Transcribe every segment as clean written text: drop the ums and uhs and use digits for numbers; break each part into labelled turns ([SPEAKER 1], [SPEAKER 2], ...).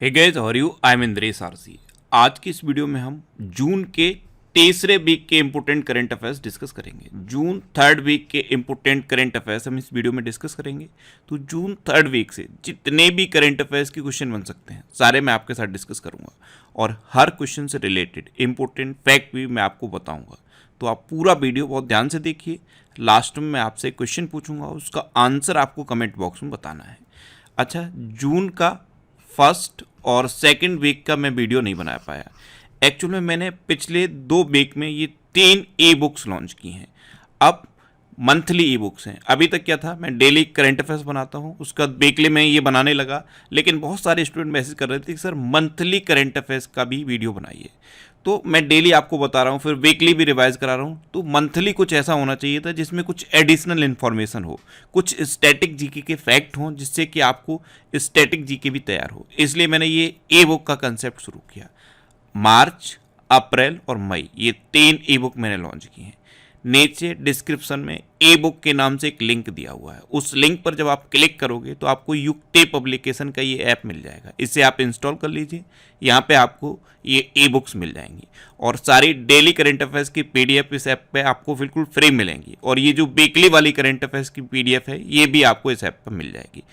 [SPEAKER 1] Hey guys, how are you? I am Indresh RC. आज की इस वीडियो में हम जून के तीसरे वीक के इंपोर्टेंट करंट अफेयर्स डिस्कस करेंगे। जून थर्ड वीक के इंपोर्टेंट करंट अफेयर्स हम इस वीडियो में डिस्कस करेंगे। तो जून थर्ड वीक से जितने भी करंट अफेयर्स के क्वेश्चन बन सकते हैं सारे मैं आपके साथ डिस्कस करूंगा और हर क्वेश्चन से रिलेटेड इंपॉर्टेंट फैक्ट भी मैं आपको बताऊंगा। तो आप पूरा वीडियो बहुत ध्यान से देखिए। लास्ट में मैं आपसे क्वेश्चन पूछूंगा, उसका आंसर आपको कमेंट बॉक्स में बताना है। अच्छा, जून का फर्स्ट और सेकंड वीक का मैं वीडियो नहीं बना पाया। एक्चुअल में मैंने पिछले 2 वीक में ये 3 ई बुक्स लॉन्च की हैं। अब मंथली ई बुक्स हैं। अभी तक क्या था, मैं डेली करंट अफेयर्स बनाता हूँ, उसका वीकली में ये बनाने लगा। लेकिन बहुत सारे स्टूडेंट मैसेज कर रहे थे कि सर मंथली करंट अफेयर्स का भी वीडियो बनाइए। तो मैं डेली आपको बता रहा हूँ, फिर वीकली भी रिवाइज करा रहा हूँ। तो मंथली कुछ ऐसा होना चाहिए था जिसमें कुछ एडिशनल इन्फॉर्मेशन हो, कुछ स्टैटिक जीके के फैक्ट हों, जिससे कि आपको स्टैटिक जीके भी तैयार हो। इसलिए मैंने ये ई बुक का कंसेप्ट शुरू किया। मार्च, अप्रैल और मई, ये 3 ई बुक मैंने लॉन्च की हैं। नीचे डिस्क्रिप्शन में ई बुक के नाम से एक लिंक दिया हुआ है। उस लिंक पर जब आप क्लिक करोगे तो आपको युक्ति पब्लिकेशन का ये ऐप मिल जाएगा। इसे आप इंस्टॉल कर लीजिए। यहाँ पे आपको ये ई बुक्स मिल जाएंगी और सारी डेली करंट अफेयर्स की पीडीएफ इस ऐप पे आपको बिल्कुल फ्री मिलेंगी। और ये जो वीकली वाली करंट अफेयर्स की पीडीएफ है ये भी आपको इस ऐप पर मिल जाएगी।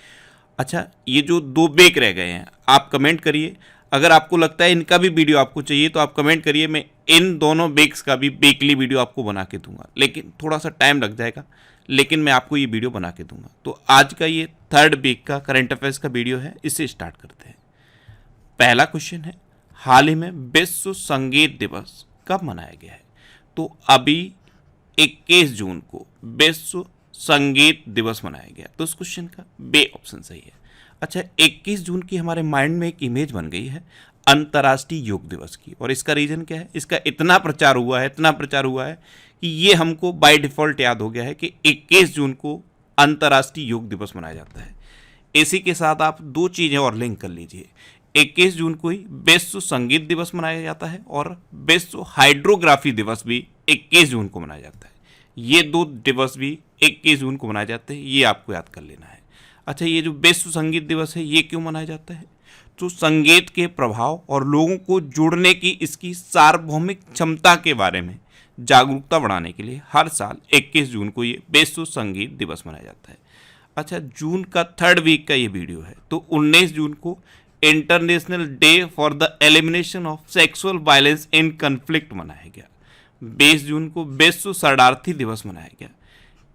[SPEAKER 1] अच्छा, ये जो 2 वीक रह गए हैं, आप कमेंट करिए। अगर आपको लगता है इनका भी वीडियो आपको चाहिए तो आप कमेंट करिए, मैं इन दोनों वीक्स का भी वीकली वीडियो आपको बना के दूंगा। लेकिन थोड़ा सा टाइम लग जाएगा, लेकिन मैं आपको ये वीडियो बना के दूंगा। तो आज का ये थर्ड वीक का करंट अफेयर्स का वीडियो है, इससे स्टार्ट करते हैं। पहला क्वेश्चन है, हाल ही में विश्व संगीत दिवस कब मनाया गया है? तो अभी 21 जून को विश्व संगीत दिवस मनाया गया। तो इस क्वेश्चन का बे ऑप्शन सही है। अच्छा, 21 जून की हमारे माइंड में एक इमेज बन गई है अंतर्राष्ट्रीय योग दिवस की। और इसका रीजन क्या है? इसका इतना प्रचार हुआ है कि ये हमको बाय डिफॉल्ट याद हो गया है कि 21 जून को अंतर्राष्ट्रीय योग दिवस मनाया जाता है। इसी के साथ आप 2 चीज़ें और लिंक कर लीजिए। 21 जून को ही विश्व संगीत दिवस मनाया जाता है और विश्व हाइड्रोग्राफी दिवस भी 21 जून को मनाया जाता है। ये 2 दिवस भी 21 जून को मनाए जाते हैं, ये आपको याद कर लेना है। अच्छा, ये जो विश्व संगीत दिवस है ये क्यों मनाया जाता है? तो संगीत के प्रभाव और लोगों को जोड़ने की इसकी सार्वभौमिक क्षमता के बारे में जागरूकता बढ़ाने के लिए हर साल 21 जून को ये विश्व संगीत दिवस मनाया जाता है। अच्छा, जून का थर्ड वीक का ये वीडियो है। तो 19 जून को international day for the elimination of sexual violence in conflict मनाया गया। 20 जून को विश्व शरणार्थी दिवस मनाया गया।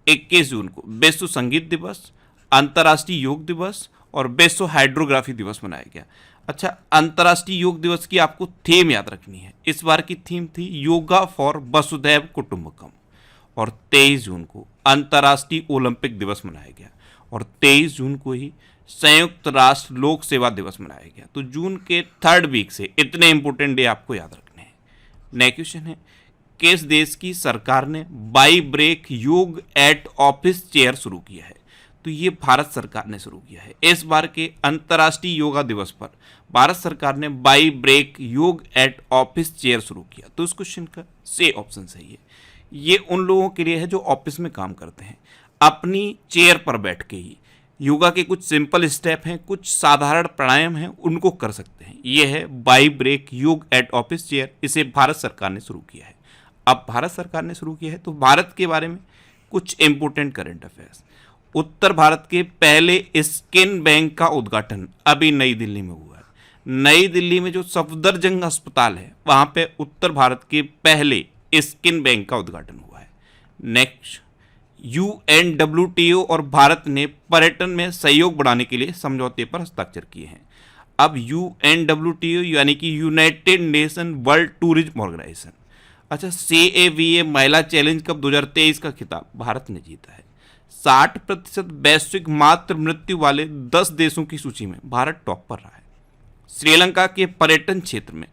[SPEAKER 1] 21 जून को विश्व संगीत दिवस, अंतर्राष्ट्रीय योग दिवस और विश्व हाइड्रोग्राफी दिवस मनाया गया। अच्छा, अंतर्राष्ट्रीय योग दिवस की आपको थीम याद रखनी है। इस बार की थीम थी योगा फॉर वसुधैव कुटुंबकम। और 23 जून को अंतर्राष्ट्रीय ओलंपिक दिवस मनाया गया और 23 जून को ही संयुक्त राष्ट्र लोक सेवा दिवस मनाया गया। तो जून के थर्ड वीक से इतने इंपॉर्टेंट डे आपको याद रखने हैं। नेक्स्ट क्वेश्चन है, किस देश की सरकार ने बाई ब्रेक योग एट ऑफिस चेयर शुरू किया है? तो ये भारत सरकार ने शुरू किया है। इस बार के अंतर्राष्ट्रीय योगा दिवस पर भारत सरकार ने बाई ब्रेक योग एट ऑफिस चेयर शुरू किया। तो इस क्वेश्चन का से ऑप्शन सही है। ये उन लोगों के लिए है जो ऑफिस में काम करते हैं, अपनी चेयर पर बैठ के ही योगा के कुछ सिंपल स्टेप हैं, कुछ साधारण प्राणायाम हैं, उनको कर सकते हैं। ये है बाई ब्रेक योग एट ऑफिस चेयर। इसे भारत सरकार ने शुरू किया है। अब भारत सरकार ने शुरू किया है तो भारत के बारे में कुछ इंपोर्टेंट करंट अफेयर्स। उत्तर भारत के पहले स्किन बैंक का उद्घाटन अभी नई दिल्ली में हुआ है। नई दिल्ली में जो सफदरजंग अस्पताल है वहाँ पे उत्तर भारत के पहले स्किन बैंक का उद्घाटन हुआ है। नेक्स्ट, UNWTO और भारत ने पर्यटन में सहयोग बढ़ाने के लिए समझौते पर हस्ताक्षर किए हैं। अब UNWTO यानी कि United Nation World Tourism Organisation. अच्छा, CAVA महिला चैलेंज कप 2023 का खिताब भारत ने जीता है। 60% वैश्विक मातृ मृत्यु वाले 10 देशों की सूची में भारत टॉप पर रहा है। श्रीलंका के पर्यटन क्षेत्र में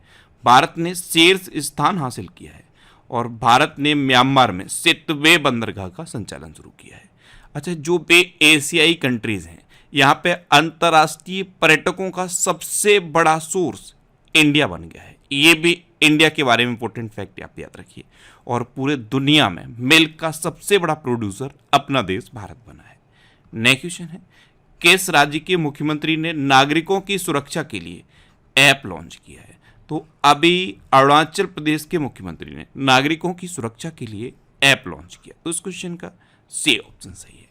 [SPEAKER 1] भारत ने शीर्ष स्थान हासिल किया है और भारत ने म्यांमार में सितवे बंदरगाह का संचालन शुरू किया है। अच्छा, जो बे एशियाई कंट्रीज हैं यहाँ पे अंतर्राष्ट्रीय पर्यटकों का सबसे बड़ा सोर्स इंडिया बन गया है। ये भी इंडिया के बारे में इंपॉर्टेंट फैक्ट आप याद रखिए। और पूरे दुनिया में मिल्क का सबसे बड़ा प्रोड्यूसर अपना देश भारत बना है। नेक्स्ट क्वेश्चन है, किस राज्य के मुख्यमंत्री ने नागरिकों की सुरक्षा के लिए ऐप लॉन्च किया है। तो अभी अरुणाचल प्रदेश के मुख्यमंत्री ने नागरिकों की सुरक्षा के लिए ऐप लॉन्च किया। तो इस क्वेश्चन का सी ऑप्शन सही है।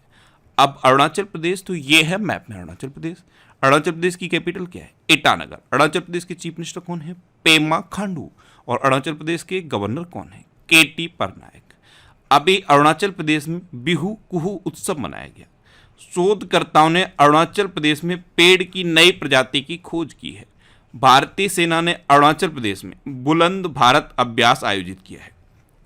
[SPEAKER 1] अब अरुणाचल प्रदेश, तो ये है मैप में अरुणाचल प्रदेश। अरुणाचल प्रदेश की कैपिटल क्या है? ईटानगर। अरुणाचल प्रदेश के चीफ मिनिस्टर कौन है? पेमा खांडू। और अरुणाचल प्रदेश के गवर्नर कौन है? केटी पटनायक। अभी अरुणाचल प्रदेश में बिहू कुहू उत्सव मनाया गया। शोधकर्ताओं ने अरुणाचल प्रदेश में पेड़ की नई प्रजाति की खोज की है। भारतीय सेना ने अरुणाचल प्रदेश में बुलंद भारत अभ्यास आयोजित किया है।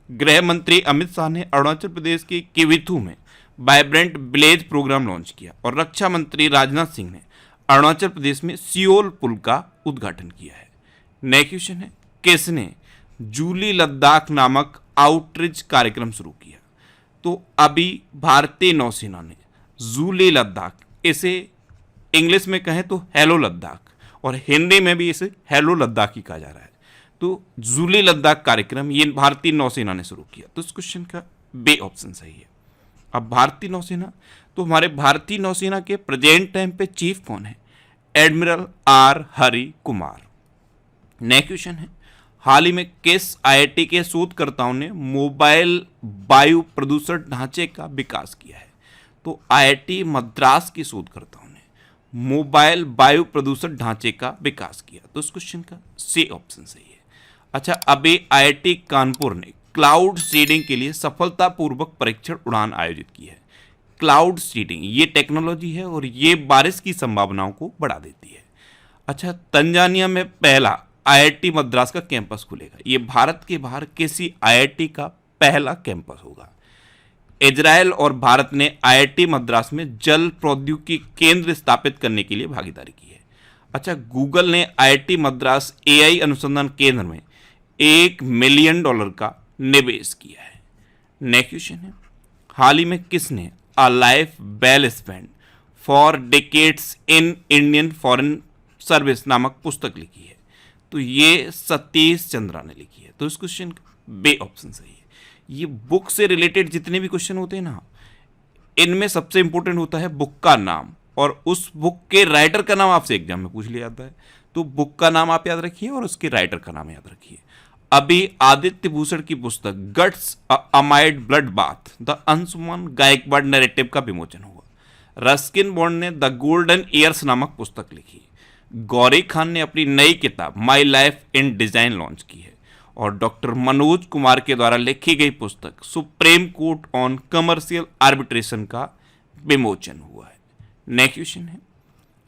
[SPEAKER 1] गृह मंत्री अमित शाह ने अरुणाचल प्रदेश के किविथू में वाइब्रेंट विलेज प्रोग्राम लॉन्च किया। और रक्षा मंत्री राजनाथ सिंह ने अरुणाचल प्रदेश में सियोल पुल का उद्घाटन किया है। नेक्स्ट क्वेश्चन है, किसने जूली लद्दाख नामक आउटरीच कार्यक्रम शुरू किया? तो अभी भारतीय नौसेना ने जूली लद्दाख, इसे इंग्लिश में कहें तो हेलो लद्दाख, और हिंदी में भी इसे हेलो लद्दाख ही कहा जा रहा है। तो जूली लद्दाख कार्यक्रम ये भारतीय नौसेना ने शुरू किया। तो इस क्वेश्चन का बी ऑप्शन सही है। अब भारतीय नौसेना, तो हमारे भारतीय नौसेना के प्रेजेंट टाइम पे चीफ कौन है? Admiral R Hari Kumar. Next question है, हाल ही में किस आईआईटी के शोधकर्ताओं ने मोबाइल वायु प्रदूषण ढांचे का विकास किया है? तो आईआईटी मद्रास के शोधकर्ताओं ने मोबाइल वायु प्रदूषण ढांचे का विकास किया। तो इस क्वेश्चन का सी ऑप्शन सही है। अच्छा, अभी आईआईटी कानपुर ने क्लाउड सीडिंग के लिए सफलतापूर्वक परीक्षण उड़ान आयोजित की है। क्लाउड सीडिंग ये टेक्नोलॉजी है और ये बारिश की संभावनाओं को बढ़ा देती है। अच्छा, तंजानिया में पहला आईआईटी मद्रास का कैंपस खुलेगा। ये भारत के बाहर किसी आईआईटी का पहला कैंपस होगा। इजराइल और भारत ने आईआईटी मद्रास में जल प्रौद्योगिकी केंद्र स्थापित करने के लिए भागीदारी की है। अच्छा, गूगल ने आईआईटी मद्रास एआई अनुसंधान केंद्र में $1 मिलियन का निवेश किया है। नेक्स्ट क्वेश्चन है, हाल ही में किसने a life well spent for decades in Indian foreign service नामक पुस्तक लिखी है? तो ये सतीश चंद्रा ने लिखी है। तो इस क्वेश्चन का बी ऑप्शन सही है। ये बुक से रिलेटेड जितने भी क्वेश्चन होते हैं ना, इनमें सबसे इंपॉर्टेंट होता है बुक का नाम, और उस बुक के राइटर का नाम आपसे एग्जाम में पूछ लिया जाता है। तो बुक का नाम आप याद रखिए और उसके राइटर का नाम याद रखिए। अभी आदित्य भूषण की पुस्तक guts amid blood bath the Anshuman Gaikwad narrative का विमोचन हुआ। रस्किन बॉन्ड ने द गोल्डन ईयर्स नामक पुस्तक लिखी। गौरी खान ने अपनी नई किताब my life in design launch की है। और डॉक्टर मनोज कुमार के द्वारा लिखी गई पुस्तक supreme court on commercial arbitration का विमोचन हुआ है। नेक्स्ट क्वेश्चन है,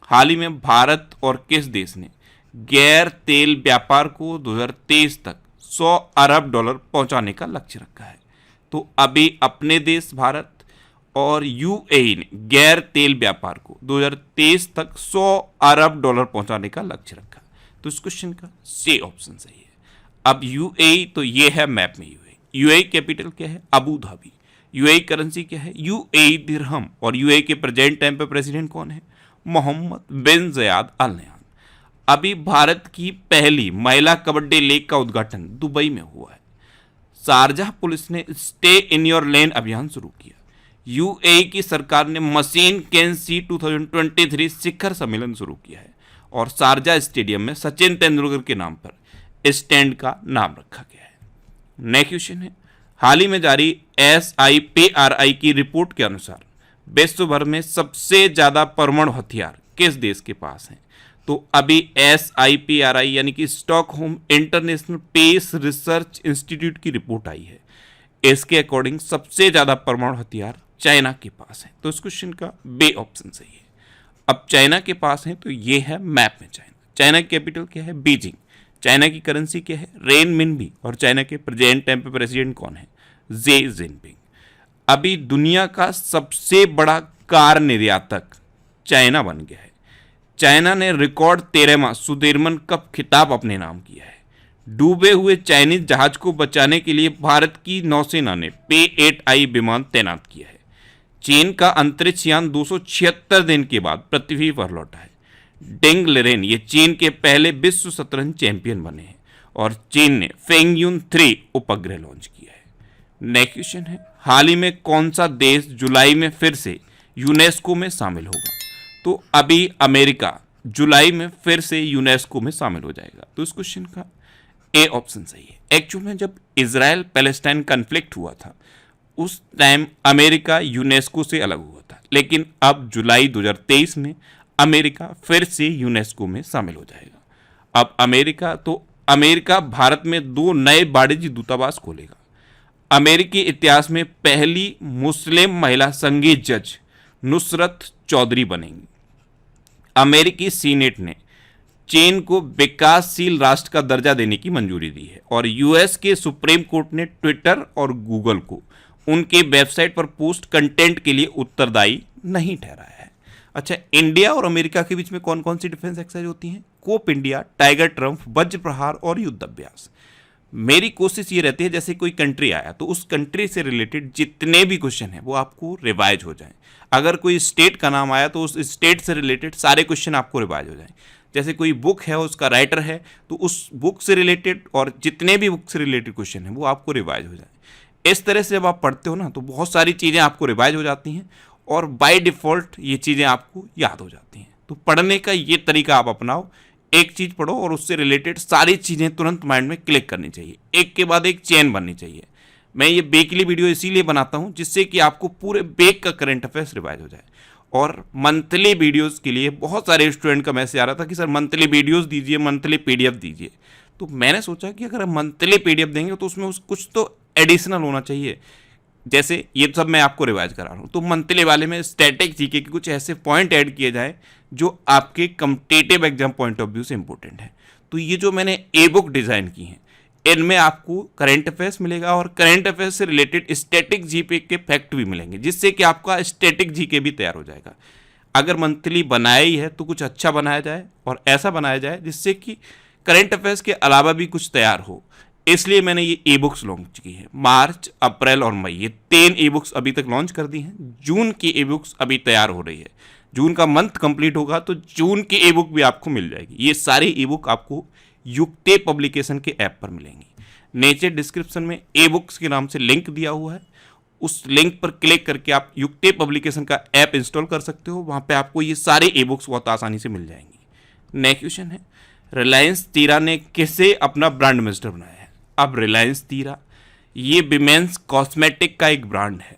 [SPEAKER 1] हाल ही में भारत और किस देश ने गैर तेल व्यापार को 2023 तक $100 अरब पहुंचाने का लक्ष्य रखा है? तो अभी अपने देश भारत और यूएई ने गैर तेल व्यापार को 2023 तक $100 अरब पहुंचाने का लक्ष्य रखा। तो इस क्वेश्चन का सी ऑप्शन सही है। अब यूएई, तो ये है मैप में यूएई। यूएई कैपिटल क्या है? Abu Dhabi. यूएई करेंसी क्या है? यूएई दिरहम। और यूएई के प्रेजेंट टाइम पे प्रेसिडेंट कौन है? मोहम्मद बिन ज़याद अल नह्यान। अभी भारत की पहली महिला कबड्डी लीग का उद्घाटन दुबई में हुआ है। शारजाह पुलिस ने स्टे इन योर लेन अभियान शुरू किया। यूएई की सरकार ने मशीन कैन सी 2023 शिखर सम्मेलन शुरू किया है। और शारजाह स्टेडियम में सचिन तेंदुलकर के नाम पर स्टैंड का नाम रखा गया है। नेक्स्ट क्वेश्चन है, हाल ही में जारी SIPRI की रिपोर्ट के अनुसार विश्व भर में सबसे ज्यादा परमाणु हथियार किस देश के पास हैं? तो अभी SIPRI यानी कि Stockholm International Peace Research Institute की रिपोर्ट आई है। इसके अकॉर्डिंग सबसे ज्यादा परमाणु हथियार चाइना के पास है। तो इस क्वेश्चन का बी ऑप्शन सही है। अब चाइना के पास है, तो ये है मैप में चाइना। चाइना की कैपिटल क्या है? बीजिंग। चाइना की करेंसी क्या है? रेनमिनबी। और चाइना के प्रेजेंट टाइम पे प्रेसिडेंट कौन है? Xi Jinping. अभी दुनिया का सबसे बड़ा कार निर्यातक चाइना बन गया है। चाइना ने रिकॉर्ड 13वां सुदीर्मन कप खिताब अपने नाम किया है। डूबे हुए चाइनीज जहाज को बचाने के लिए भारत की नौसेना ने P-8I विमान तैनात किया है। चीन का अंतरिक्ष यान 276 दिन के बाद पृथ्वी पर लौटा है। डेंग लिरेन ये चीन के पहले विश्व शतरंज चैंपियन बने हैं। और चीन ने फेंगयुन 3 उपग्रह लॉन्च किया है। नेक्स्ट क्वेश्चन है, हाल ही में कौन सा देश जुलाई में फिर से यूनेस्को में शामिल होगा? तो अभी अमेरिका जुलाई में फिर से यूनेस्को में शामिल हो जाएगा। तो इस क्वेश्चन का ए ऑप्शन सही है। एक्चुअल में जब इजराइल पैलेस्टाइन कन्फ्लिक्ट हुआ था उस टाइम अमेरिका यूनेस्को से अलग हुआ था, लेकिन अब जुलाई 2023 में अमेरिका फिर से यूनेस्को में शामिल हो जाएगा। अब अमेरिका भारत में 2 नए वाणिज्य दूतावास खोलेगा। अमेरिकी इतिहास में पहली मुस्लिम महिला संगीत जज नुसरत चौधरी बनेंगी। अमेरिकी सीनेट ने चीन को विकासशील राष्ट्र का दर्जा देने की मंजूरी दी है और यूएस के सुप्रीम कोर्ट ने ट्विटर और गूगल को उनके वेबसाइट पर पोस्ट कंटेंट के लिए उत्तरदायी नहीं ठहराया है। अच्छा, इंडिया और अमेरिका के बीच में कौन कौन सी डिफेंस एक्सरसाइज होती हैं? कोप इंडिया, टाइगर ट्रम्प, वज्र प्रहार और युद्ध अभ्यास। मेरी कोशिश ये रहती है जैसे कोई कंट्री आया तो उस कंट्री से रिलेटेड जितने भी क्वेश्चन हैं वो आपको रिवाइज हो जाएं। अगर कोई स्टेट का नाम आया तो उस स्टेट से रिलेटेड सारे क्वेश्चन आपको रिवाइज हो जाएं। जैसे कोई बुक है, उसका राइटर है, तो उस बुक से रिलेटेड और जितने भी बुक से रिलेटेड क्वेश्चन हैं वो आपको रिवाइज हो जाएं। इस तरह से जब आप पढ़ते हो ना तो बहुत सारी चीज़ें आपको रिवाइज हो जाती हैं और बाय डिफ़ॉल्ट ये चीज़ें आपको याद हो जाती हैं। तो पढ़ने का ये तरीका आप अपनाओ, एक चीज़ पढ़ो और उससे रिलेटेड सारी चीज़ें तुरंत माइंड में क्लिक करनी चाहिए, एक के बाद एक चेन बननी चाहिए। मैं ये वीकली वीडियो इसीलिए बनाता हूँ जिससे कि आपको पूरे वीक का करंट अफेयर्स रिवाइज हो जाए। और मंथली वीडियोस के लिए बहुत सारे स्टूडेंट का मैसेज आ रहा था कि सर मंथली वीडियोस दीजिए, मंथली पीडीएफ दीजिए। तो मैंने सोचा कि अगर हम मंथली पीडीएफ देंगे तो उसमें कुछ तो एडिशनल होना चाहिए। जैसे ये सब मैं आपको रिवाइज करा रहा हूँ, तो मंथली वाले में स्टैटिक जीके के कुछ ऐसे पॉइंट ऐड किए जाए जो आपके competitive exam point of view से इंपॉर्टेंट है। तो ये जो मैंने ए बुक डिज़ाइन की है इनमें आपको करंट अफेयर्स मिलेगा और करंट अफेयर्स से रिलेटेड स्टैटिक जीके के फैक्ट भी मिलेंगे, जिससे कि आपका स्टैटिक जीके भी तैयार हो जाएगा। अगर मंथली बनाया ही है तो कुछ अच्छा बनाया जाए और ऐसा बनाया जाए जिससे कि करंट अफेयर्स के अलावा भी कुछ तैयार हो। इसलिए मैंने ये ई बुक्स लॉन्च की है। मार्च, अप्रैल और मई ये 3 ई बुक्स अभी तक लॉन्च कर दी हैं। जून की ई बुक्स अभी तैयार हो रही है। जून का मंथ कंप्लीट होगा तो जून की ई बुक भी आपको मिल जाएगी। ये सारी ई बुक आपको युक्ते पब्लिकेशन के ऐप पर मिलेंगी। नीचे डिस्क्रिप्शन में ई बुक्स के नाम से लिंक दिया हुआ है, उस लिंक पर क्लिक करके आप युक्ते पब्लिकेशन का ऐप इंस्टॉल कर सकते हो। वहाँ पे आपको ये सारे ई बुक्स बहुत आसानी से मिल जाएंगी। नेक्स्ट क्वेश्चन है, रिलायंस तीरा ने किसे अपना ब्रांड एम्बेसडर बनाया है? अब रिलायंस तीरा ये विमेंस कॉस्मेटिक का एक ब्रांड है,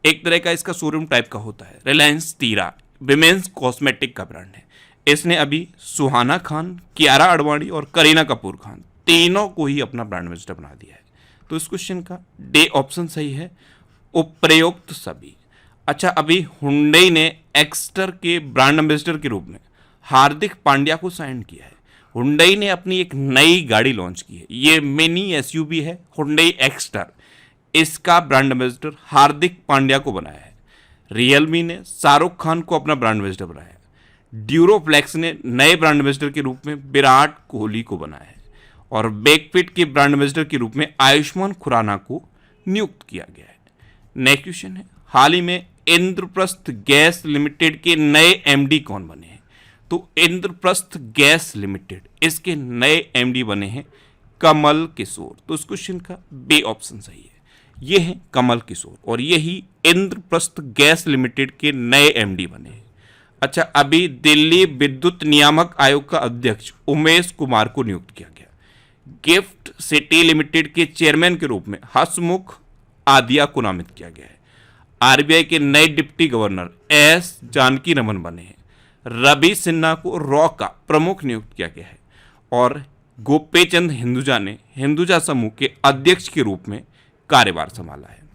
[SPEAKER 1] एक तरह का इसका शोरूम टाइप का होता है। रिलायंस तीरा विमेंस कॉस्मेटिक का ब्रांड है। इसने अभी सुहाना खान, कियारा आडवाणी और करीना कपूर खान तीनों को ही अपना ब्रांड एम्बेसडर बना दिया है। तो इस क्वेश्चन का डे ऑप्शन सही है, उपप्रयुक्त सभी। अच्छा, अभी हुंडई ने एक्स्टर के ब्रांड एम्बेसडर के रूप में हार्दिक पांड्या को साइन किया है। हुंडई ने अपनी एक नई गाड़ी लॉन्च की है, ये मिनी एसयूवी है हुंडई एक्स्टर। इसका ब्रांड एम्बेसडर हार्दिक पांड्या को बनाया है। रियलमी ने शाहरुख खान को अपना ब्रांड एम्बेसडर बनाया है। ड्यूरोफ्लेक्स ने नए ब्रांड एम्बेसडर के रूप में विराट कोहली को बनाया है और बेकफिट के ब्रांड एम्बेसडर के रूप में आयुष्मान खुराना को नियुक्त किया गया है। नेक्स्ट क्वेश्चन है, हाल ही में इंद्रप्रस्थ गैस लिमिटेड के नए एमडी कौन बने हैं? तो इंद्रप्रस्थ गैस लिमिटेड इसके नए एमडी बने हैं कमल किशोर। तो इस क्वेश्चन का बी ऑप्शन सही है, ये हैं कमल किशोर और यही इंद्रप्रस्थ गैस लिमिटेड के नए एमडी बने हैं। अच्छा, अभी दिल्ली विद्युत नियामक आयोग का अध्यक्ष उमेश कुमार को नियुक्त किया गया। गिफ्ट सिटी लिमिटेड के चेयरमैन के रूप में हसमुख आदिया को नामित किया गया है। आरबीआई के नए deputy governor S Janaki Raman बने हैं। रवि सिन्हा को रॉ का प्रमुख नियुक्त किया गया है और गोपेचंद हिंदुजा ने हिंदुजा समूह के अध्यक्ष के रूप में कार्यभार संभाला है।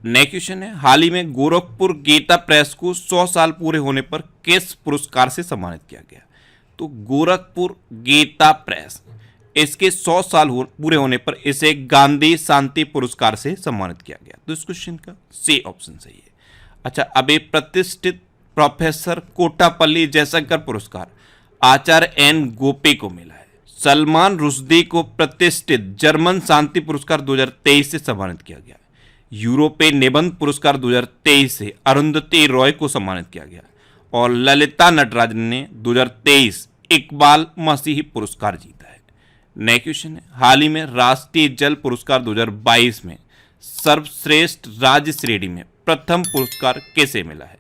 [SPEAKER 1] नेक्स्ट क्वेश्चन है, हाल ही में गोरखपुर गीता प्रेस को 100 साल पूरे होने पर किस पुरस्कार से सम्मानित किया गया? तो गोरखपुर गीता प्रेस इसके 100 साल पूरे होने पर इसे गांधी शांति पुरस्कार से सम्मानित किया गया। तो इस क्वेश्चन का सी ऑप्शन सही है। अच्छा, अभी प्रतिष्ठित प्रोफेसर कोटापल्ली जयशंकर पुरस्कार आचार्य एन गोपी को मिला है। सलमान रुश्दी को प्रतिष्ठित जर्मन शांति पुरस्कार 2023 से सम्मानित किया गया। यूरोपीय निबंध पुरस्कार 2023 से अरुंधति रॉय को सम्मानित किया गया और ललिता नटराजन ने 2023 इकबाल मसीही पुरस्कार जीता है। नेक्स्ट क्वेश्चन है, हाल ही में राष्ट्रीय जल पुरस्कार 2022 में सर्वश्रेष्ठ राज्य श्रेणी में प्रथम पुरस्कार किसे मिला है?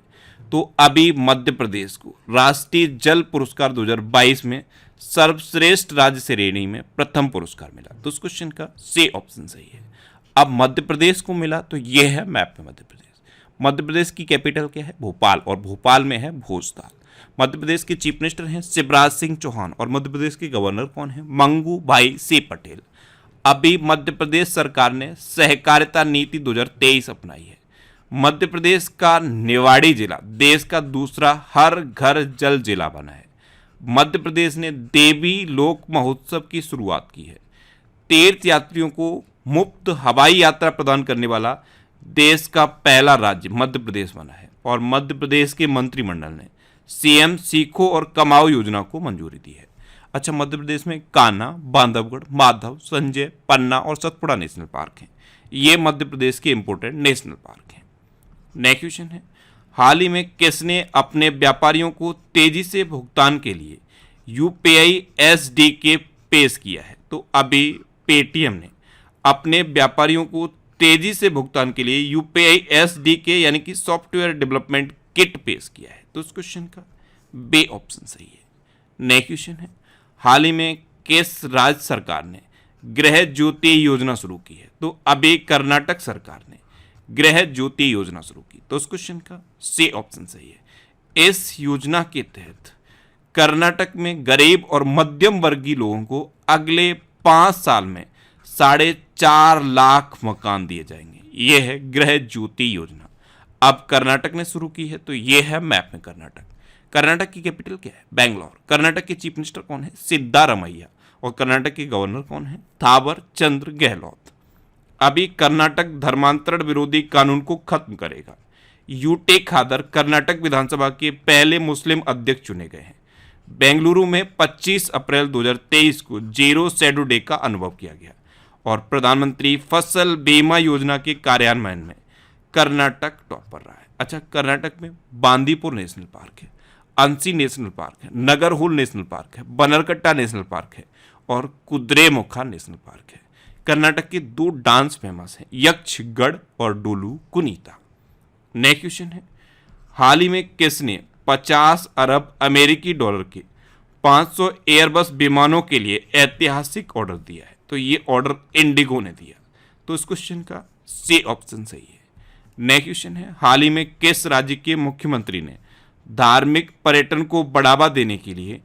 [SPEAKER 1] तो अभी मध्य प्रदेश को राष्ट्रीय जल पुरस्कार 2022 में सर्वश्रेष्ठ राज्य श्रेणी में प्रथम पुरस्कार मिला। तो इस क्वेश्चन का सी ऑप्शन सही है। अब मध्य प्रदेश को मिला तो ये है मैप में मध्य प्रदेश। मध्य प्रदेश की कैपिटल क्या है? भोपाल, और भोपाल में है भोजताल। मध्य प्रदेश के चीफ मिनिस्टर हैं शिवराज सिंह चौहान, और मध्य प्रदेश के गवर्नर कौन है? मंगू भाई सी पटेल। अभी मध्य प्रदेश सरकार ने सहकारिता नीति 2023 अपनाई है। मध्य प्रदेश का निवाड़ी जिला देश का दूसरा हर घर जल जिला बना है। मध्य प्रदेश ने देवी लोक महोत्सव की शुरुआत की है। तीर्थ यात्रियों को मुफ्त हवाई यात्रा प्रदान करने वाला देश का पहला राज्य मध्य प्रदेश बना है। और मध्य प्रदेश के मंत्रिमंडल ने सीएम सीखो और कमाओ योजना को मंजूरी दी है। अच्छा, मध्य प्रदेश में कान्हा, बांधवगढ़, माधव, संजय, पन्ना और सतपुड़ा नेशनल पार्क हैं। ये मध्य प्रदेश के इंपोर्टेंट नेशनल पार्क हैं। नेक्स्ट क्वेश्चन है, हाल ही में किसने अपने व्यापारियों को तेजी से भुगतान के लिए यूपीआई एसडीके पेश किया है? तो अभी पेटीएम ने अपने व्यापारियों को तेजी से भुगतान के लिए यूपीआई एसडीके यानी कि सॉफ्टवेयर डेवलपमेंट किट पेश किया है। तो इस क्वेश्चन का बी ऑप्शन सही है। नेक्स्ट क्वेश्चन है, हाल ही में किस राज्य सरकार ने गृह ज्योति योजना शुरू की है? तो अभी कर्नाटक सरकार ने गृह ज्योति योजना शुरू की। तो इस क्वेश्चन का सी ऑप्शन सही है। इस योजना के तहत कर्नाटक में गरीब और मध्यम वर्गीय लोगों को अगले 5 साल में 4.5 लाख मकान दिए जाएंगे। यह है गृह ज्योति योजना। अब कर्नाटक ने शुरू की है, तो यह है मैप में कर्नाटक। कर्नाटक की कैपिटल क्या है? बेंगलोर। कर्नाटक के चीफ मिनिस्टर कौन है? सिद्धारमैया। और कर्नाटक के गवर्नर कौन है? थावर चंद्र गहलोत। अभी कर्नाटक धर्मांतरण विरोधी कानून को खत्म करेगा। यूटे खादर कर्नाटक विधानसभा के पहले मुस्लिम अध्यक्ष चुने गए हैं। बेंगलुरु में 25 अप्रैल 2023 को जीरो शैडो डे का अनुभव किया गया। और प्रधानमंत्री फसल बीमा योजना के कार्यान्वयन में कर्नाटक टॉप पर रहा है। अच्छा, कर्नाटक में बांदीपुर नेशनल पार्क है, अंसी नेशनल पार्क है, नगरहोल नेशनल पार्क है, बनरकट्टा नेशनल पार्क है और कुद्रेमुखा नेशनल पार्क है। कर्नाटक के 2 डांस फेमस हैं, यक्षगढ़ और डोलू कुनीता। नेक्स्ट क्वेश्चन है, हाल ही में किसने 50 अरब अमेरिकी डॉलर के 500 एयरबस विमानों के लिए ऐतिहासिक ऑर्डर दिया है? तो ये ऑर्डर इंडिगो ने दिया। तो इस क्वेश्चन का सी ऑप्शन सही है। नेक्स्ट क्वेश्चन है, हाल ही में किस राज्य के मुख्यमंत्री ने धार्मिक पर्यटन को बढ़ावा देने के लिए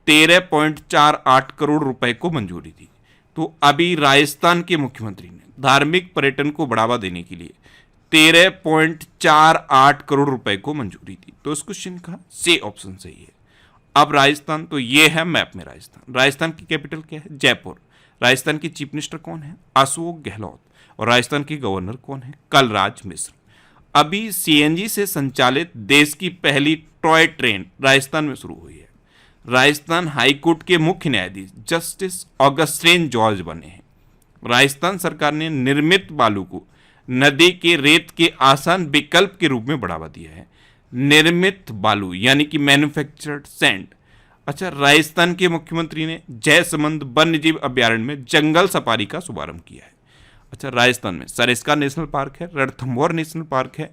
[SPEAKER 1] 13.48 करोड़ रुपए को मंजूरी दी? तो अभी राजस्थान के मुख्यमंत्री ने धार्मिक पर्यटन को बढ़ावा देने के लिए 13.48 करोड़ रुपए को मंजूरी दी। तो इस क्वेश्चन का सी ऑप्शन सही है। अब राजस्थान, तो ये है मैप में राजस्थान। राजस्थान की कैपिटल क्या है? जयपुर। राजस्थान के चीफ मिनिस्टर कौन है? अशोक गहलोत। और राजस्थान के गवर्नर कौन है? कलराज मिश्र। अभी सीएनजी से संचालित देश की पहली टॉय ट्रेन राजस्थान में शुरू हुई है। राजस्थान हाईकोर्ट के मुख्य न्यायाधीश जस्टिस ऑगस्टीन जॉर्ज बने हैं। राजस्थान सरकार ने निर्मित बालू को नदी के रेत के आसान विकल्प के रूप में बढ़ावा दिया है। निर्मित बालू यानी कि मैन्युफैक्चर्ड सैंड। अच्छा, राजस्थान के मुख्यमंत्री ने जयसमंद वन्यजीव अभ्यारण्य में जंगल सफारी का शुभारंभ किया है। अच्छा, राजस्थान में सरिस्का नेशनल पार्क है, रणथंभौर नेशनल पार्क है,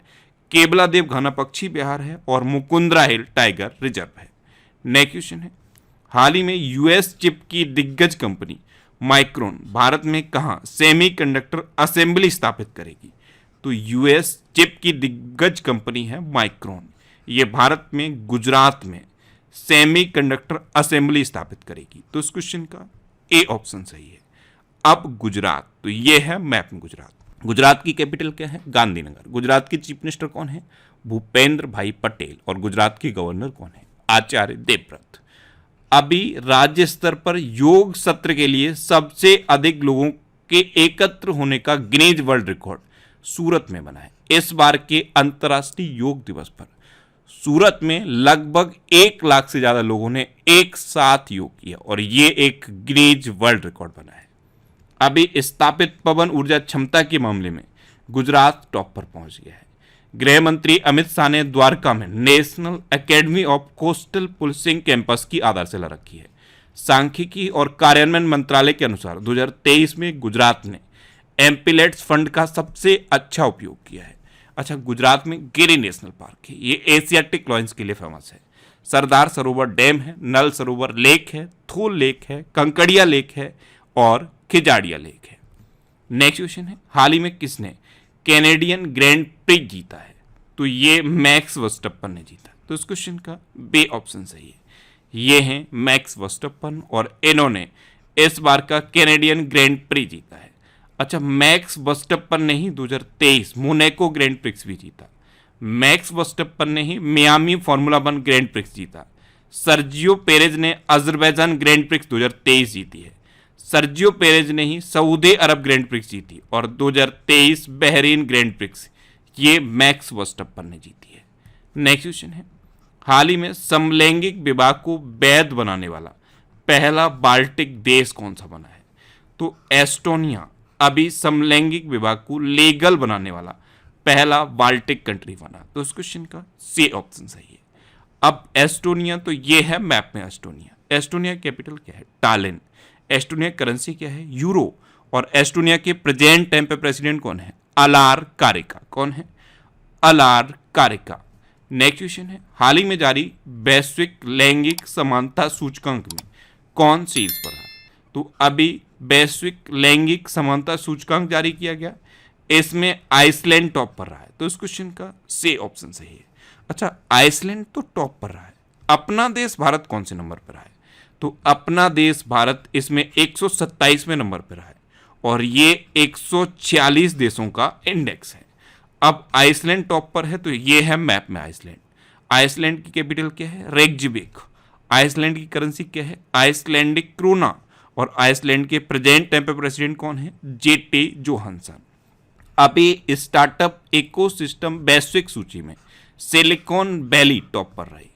[SPEAKER 1] केवलादेव घाना पक्षी विहार है और मुकुंदरा हिल टाइगर रिजर्व है। नेक्स्ट क्वेश्चन है, हाल ही में यूएस चिप की दिग्गज कंपनी माइक्रोन भारत में कहां सेमीकंडक्टर असेंबली स्थापित करेगी? तो यूएस चिप की दिग्गज कंपनी है माइक्रोन। ये भारत में गुजरात में सेमीकंडक्टर असेंबली स्थापित करेगी। तो इस क्वेश्चन का ए ऑप्शन सही है। अब गुजरात, तो ये है मैप में गुजरात। गुजरात की कैपिटल क्या है? गांधीनगर। गुजरात के चीफ मिनिस्टर कौन है? भूपेंद्र भाई पटेल। और गुजरात के गवर्नर कौन है? आचार्य देवव्रत। अभी राज्य स्तर पर योग सत्र के लिए सबसे अधिक लोगों के एकत्र होने का गिनीज वर्ल्ड रिकॉर्ड सूरत में बना है। इस बार के अंतर्राष्ट्रीय योग दिवस पर सूरत में लगभग 1 लाख से ज्यादा लोगों ने एक साथ योग किया और ये एक गिनीज वर्ल्ड रिकॉर्ड बना है। अभी स्थापित पवन ऊर्जा क्षमता के मामले में गुजरात टॉप पर पहुंच गया है। गृह मंत्री अमित शाह ने द्वारका में national academy of coastal policing campus की आधारशिला रखी है। सांख्यिकी और कार्यान्वयन मंत्रालय के अनुसार 2023 में गुजरात ने एमपीलेट्स फंड का सबसे अच्छा उपयोग किया है। अच्छा, गुजरात में गिरी नेशनल पार्क है, ये एशियाटिक लॉयंस के लिए फेमस है। सरदार सरोवर डैम है, नल सरोवर लेक है, थूल लेक है, कंकड़िया लेक है और खिजाड़िया लेक है। नेक्स्ट क्वेश्चन है, हाल ही में किसने कैनेडियन ग्रैंड प्रिक्स जीता है? तो ये मैक्स वर्स्टप्पन ने जीता। तो इस क्वेश्चन का बी ऑप्शन सही है। ये हैं मैक्स वर्स्टप्पन और इन्होंने इस बार का कैनेडियन ग्रैंड प्रिक्स जीता है। अच्छा, मैक्स वर्स्टप्पन ने ही 2023 मोनाको ग्रैंड प्रिक्स भी जीता। मैक्स वर्स्टप्पन ने ही मियामी फार्मूला 1 ग्रैंड प्रिक्स जीता। सर्जियो पेरेज ने अजरबैजान ग्रैंड प्रिक्स 2023 जीती है। सर्जियो पेरेज ने ही सऊदी अरब ग्रैंड प्रिक्स जीती और 2023 बहरीन ग्रैंड प्रिक्स ये मैक्स वर्स्टप्पन ने जीती है। नेक्स्ट क्वेश्चन है, हाल ही में समलैंगिक विवाह को वैध बनाने वाला पहला बाल्टिक देश कौन सा बना है? तो एस्टोनिया अभी समलैंगिक विवाह को लीगल बनाने वाला पहला बाल्टिक कंट्री बना। तो इस क्वेश्चन का सी ऑप्शन सही है। अब एस्टोनिया, तो ये है मैप में एस्टोनिया। एस्टोनिया कैपिटल क्या है? टालिन। एस्टोनिया करेंसी क्या है? यूरो। और एस्टोनिया के प्रेजेंट टाइम पे प्रेसिडेंट कौन है? अलार कारिका। कौन है? अलार कारिका। नेक्स्ट क्वेश्चन है, हाल ही में जारी वैश्विक लैंगिक समानता सूचकांक में कौन शीर्ष पर है? तो अभी वैश्विक लैंगिक समानता सूचकांक जारी किया गया, इसमें आइसलैंड टॉप पर रहा है। तो इस क्वेश्चन का सी ऑप्शन सही है। अच्छा, आइसलैंड तो टॉप पर रहा है, अपना देश भारत कौन से नंबर पर रहा है? तो अपना देश भारत इसमें 127वें नंबर पर रहा है और ये 146 देशों का इंडेक्स है। अब आइसलैंड टॉप पर है, तो ये है मैप में आइसलैंड। आइसलैंड की कैपिटल क्या है? रेक्जिविक। आइसलैंड की करेंसी क्या है? Icelandic krona. और आइसलैंड के प्रेजेंट टाइम पे प्रेसिडेंट कौन है? JT Johannesson. अभी स्टार्टअप इकोसिस्टम वैश्विक सूची में सिलिकॉन वैली टॉप पर रही।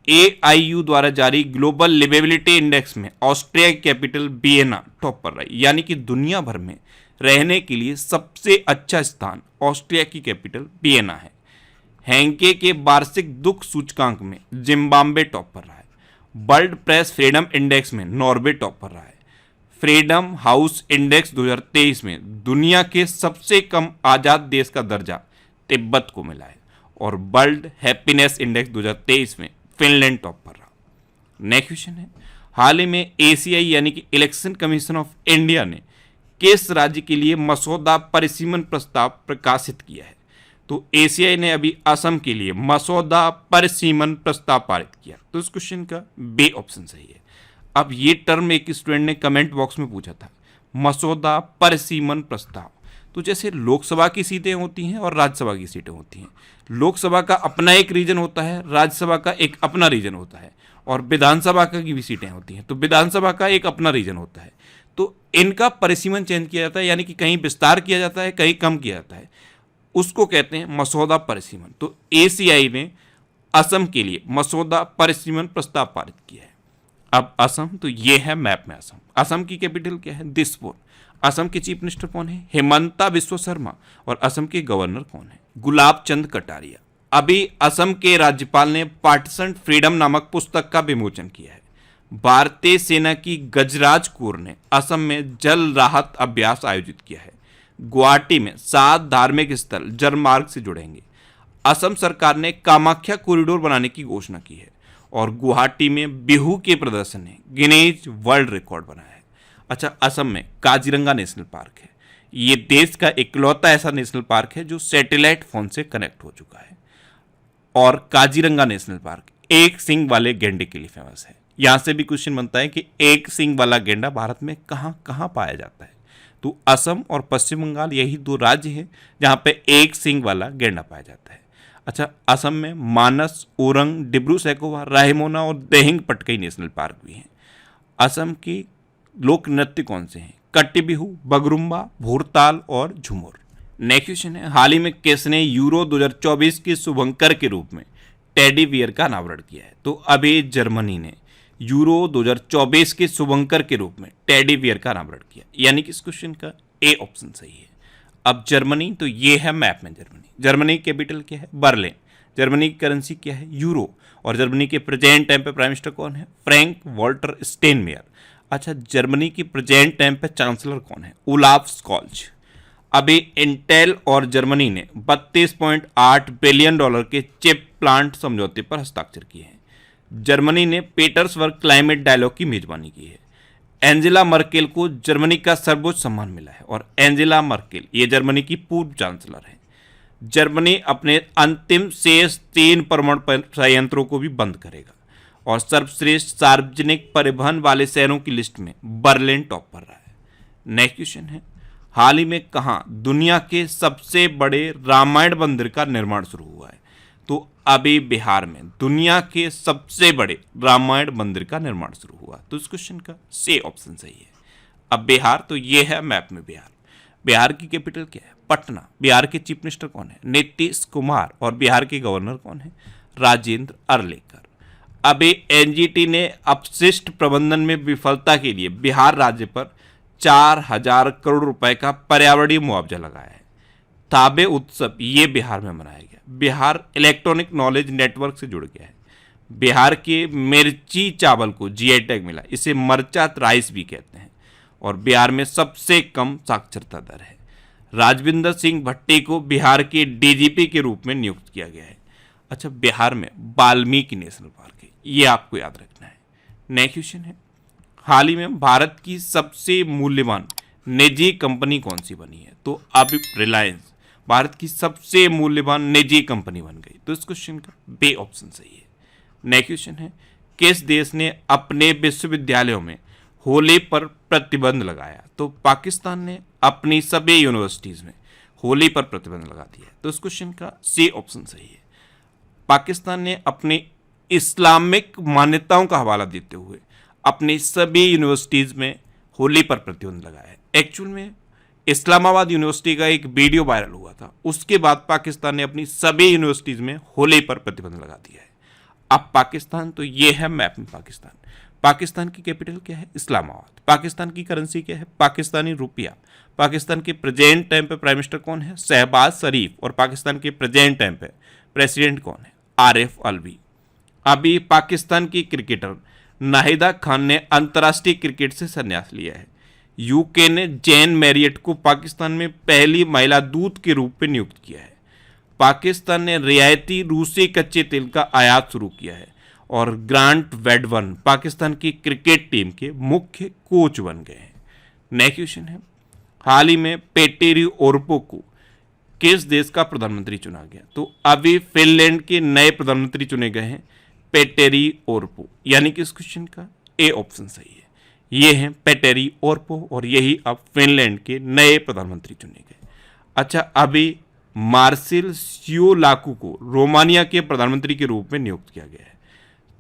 [SPEAKER 1] AIU द्वारा जारी ग्लोबल लिवेबिलिटी इंडेक्स में ऑस्ट्रिया की कैपिटल वियना टॉप पर रही, यानी कि दुनिया भर में रहने के लिए सबसे अच्छा स्थान ऑस्ट्रिया की कैपिटल वियना है। हैंके के वार्षिक दुख सूचकांक में जिम्बाब्वे टॉप पर रहा है। वर्ल्ड प्रेस फ्रीडम इंडेक्स में नॉर्वे टॉप पर रहा है। फ्रीडम हाउस इंडेक्स 2023 में दुनिया के सबसे कम आज़ाद देश का दर्जा तिब्बत को मिला है। और वर्ल्ड हैप्पीनेस इंडेक्स 2023 में फिनलैंड टॉप पर रहा। नेक्स्ट क्वेश्चन है, हाल ही में ACI यानी कि इलेक्शन कमीशन ऑफ इंडिया ने किस राज्य के लिए मसौदा परिसीमन प्रस्ताव प्रकाशित किया है? तो ACI ने अभी असम के लिए मसौदा परिसीमन प्रस्ताव पारित किया। तो इस क्वेश्चन का बी ऑप्शन सही है। अब ये टर्म एक स्टूडेंट ने कमेंट बॉक्स में पूछा था, मसौदा परिसीमन प्रस्ताव। तो जैसे लोकसभा की सीटें होती हैं और राज्यसभा की सीटें होती हैं, लोकसभा का अपना एक रीजन होता है, राज्यसभा का एक अपना रीजन होता है, और विधानसभा की भी सीटें होती हैं तो विधानसभा का एक अपना रीजन होता है। तो इनका परिसीमन चेंज किया जाता है, यानी कि कहीं विस्तार किया जाता है, कहीं कम किया जाता है, उसको कहते हैं मसौदा परिसीमन। तो ACI ने असम के लिए मसौदा परिसीमन प्रस्ताव पारित किया है। अब असम, तो ये है मैप में असम। असम की कैपिटल क्या है? दिसपुर। असम के चीफ मिनिस्टर कौन है? हेमंता बिस्वा शर्मा। और असम के गवर्नर कौन है? गुलाब चंद कटारिया। अभी असम के राज्यपाल ने पार्टीशन फ्रीडम नामक पुस्तक का विमोचन किया है। भारतीय सेना की गजराज कोर ने असम में जल राहत अभ्यास आयोजित किया है। गुवाहाटी में 7 धार्मिक स्थल जलमार्ग से जुड़ेंगे। असम सरकार ने कामाख्या कॉरिडोर बनाने की घोषणा की है और गुवाहाटी में बिहू के प्रदर्शन ने गिनीज वर्ल्ड रिकॉर्ड बनाया है। अच्छा, असम में काजीरंगा नेशनल पार्क है। ये देश का इकलौता ऐसा नेशनल पार्क है जो सैटेलाइट फोन से कनेक्ट हो चुका है। और काजीरंगा नेशनल पार्क एक सींग वाले गैंडे के लिए फेमस है। यहां से भी क्वेश्चन बनता है कि एक सींग वाला गैंडा भारत में कहां कहां पाया जाता है? तो असम और पश्चिम बंगाल यही 2 राज्य हैं जहां पे एक सींग वाला गैंडा पाया जाता है। अच्छा, असम में मानस, ओरंग, डिब्रू सैखोवा, रायमोना और देहिंग पटकई नेशनल पार्क भी हैं। असम की लोक नृत्य कौन से हैं? कट्टी बिहू, बगरुम्बा, भोरताल और झूमर। नेक्स्ट क्वेश्चन है, हाल ही में किसने यूरो 2024 के शुभंकर के रूप में टेडी बियर का अनावरण किया है? तो अभी जर्मनी ने यूरो 2024 के शुभंकर के रूप में टेडी बियर का अनावरण किया, यानी कि इस क्वेश्चन का ए ऑप्शन सही है। अब जर्मनी, तो ये है मैप में जर्मनी। जर्मनी की कैपिटल क्या है? बर्लिन। जर्मनी की करेंसी क्या है? यूरो। और जर्मनी के प्रेजेंट टाइम पे प्राइम मिनिस्टर कौन है? Frank Walter Steinmeier. अच्छा, जर्मनी की प्रेजेंट टाइम पे चांसलर कौन है? Olaf Scholz. अभी इंटेल और जर्मनी ने 32.8 बिलियन डॉलर के चिप प्लांट समझौते पर हस्ताक्षर किए हैं। जर्मनी ने पीटर्सबर्ग क्लाइमेट डायलॉग की मेजबानी की है। एंजेला मर्केल को जर्मनी का सर्वोच्च सम्मान मिला है और एंजेला मर्केल ये जर्मनी की पूर्व चांसलर है। जर्मनी अपने अंतिम शेष 3 परमाणु संयंत्रों को भी बंद करेगा और सर्वश्रेष्ठ सार्वजनिक परिवहन वाले शहरों की लिस्ट में बर्लिन टॉप पर रहा है। नेक्स्ट क्वेश्चन है, हाल ही में कहाँ दुनिया के सबसे बड़े रामायण मंदिर का निर्माण शुरू हुआ है? तो अभी बिहार में दुनिया के सबसे बड़े रामायण मंदिर का निर्माण शुरू हुआ। तो इस क्वेश्चन का सी ऑप्शन सही है। अब बिहार तो ये है मैप में बिहार। बिहार की कैपिटल क्या है? पटना। बिहार के चीफ मिनिस्टर कौन है? नीतीश कुमार। और बिहार के गवर्नर कौन है? राजेंद्र अरलेकर। अभी एनजीटी ने अपशिष्ट प्रबंधन में विफलता के लिए बिहार राज्य पर 4,000 करोड़ रुपए का पर्यावरणीय मुआवजा लगाया है। ताबे उत्सव ये बिहार में मनाया गया। बिहार इलेक्ट्रॉनिक नॉलेज नेटवर्क से जुड़ गया है। बिहार के मिर्ची चावल को जीआई टैग मिला, इसे मरचा राइस भी कहते हैं। और बिहार में सबसे कम साक्षरता दर है। राजविंदर सिंह भट्टी को बिहार के डीजीपी के रूप में नियुक्त किया गया है। अच्छा, बिहार में वाल्मीकि नेशनल पार्क है, ये आपको याद रखना है। नेक्स्ट क्वेश्चन है, हाल ही में भारत की सबसे मूल्यवान निजी कंपनी कौन सी बनी है? तो अभी रिलायंस भारत की सबसे मूल्यवान निजी कंपनी बन गई। तो इस क्वेश्चन का बी ऑप्शन सही है। नेक्स्ट क्वेश्चन है, किस देश ने अपने विश्वविद्यालयों में होली पर प्रतिबंध लगाया? तो पाकिस्तान ने अपनी सभी यूनिवर्सिटीज में होली पर प्रतिबंध लगा दिया है। तो इस क्वेश्चन का सी ऑप्शन सही है। पाकिस्तान ने अपनी इस्लामिक मान्यताओं का हवाला देते हुए अपनी सभी यूनिवर्सिटीज में होली पर प्रतिबंध लगाया है। एक्चुअल में इस्लामाबाद यूनिवर्सिटी का एक वीडियो वायरल हुआ था, उसके बाद पाकिस्तान ने अपनी सभी यूनिवर्सिटीज में होली पर प्रतिबंध लगा दिया है। अब पाकिस्तान तो ये है मैप में पाकिस्तान। पाकिस्तान की कैपिटल क्या है? इस्लामाबाद। पाकिस्तान की करेंसी क्या है? पाकिस्तानी रुपया। पाकिस्तान के प्रेजेंट टाइम पे प्राइम मिनिस्टर कौन है? शहबाज शरीफ। और पाकिस्तान के प्रेजेंट टाइम पे प्रेसिडेंट कौन है? आरिफ अलवी। अभी पाकिस्तान की क्रिकेटर नाहिदा खान ने अंतर्राष्ट्रीय क्रिकेट से संन्यास लिया है। यूके ने जैन मैरियट को पाकिस्तान में पहली महिला दूत के रूप में नियुक्त किया है। पाकिस्तान ने रियायती रूसी कच्चे तेल का आयात शुरू किया है। और ग्रांट वेडवन पाकिस्तान की क्रिकेट टीम के मुख्य कोच बन गए हैं। नेक्स्ट क्वेश्चन है, हाल ही में पेटेरी ओरपो को किस देश का प्रधानमंत्री चुना गया? तो अभी फिनलैंड के नए प्रधानमंत्री चुने गए हैं, पेटेरी ओरपो। यानी कि इस क्वेश्चन का ए ऑप्शन सही है। ये हैं पेटेरी ओरपो और यही अब फिनलैंड के नए प्रधानमंत्री चुने गए। अच्छा, अभी मार्सिल सियोलाकू को रोमानिया के प्रधानमंत्री के रूप में नियुक्त किया गया है।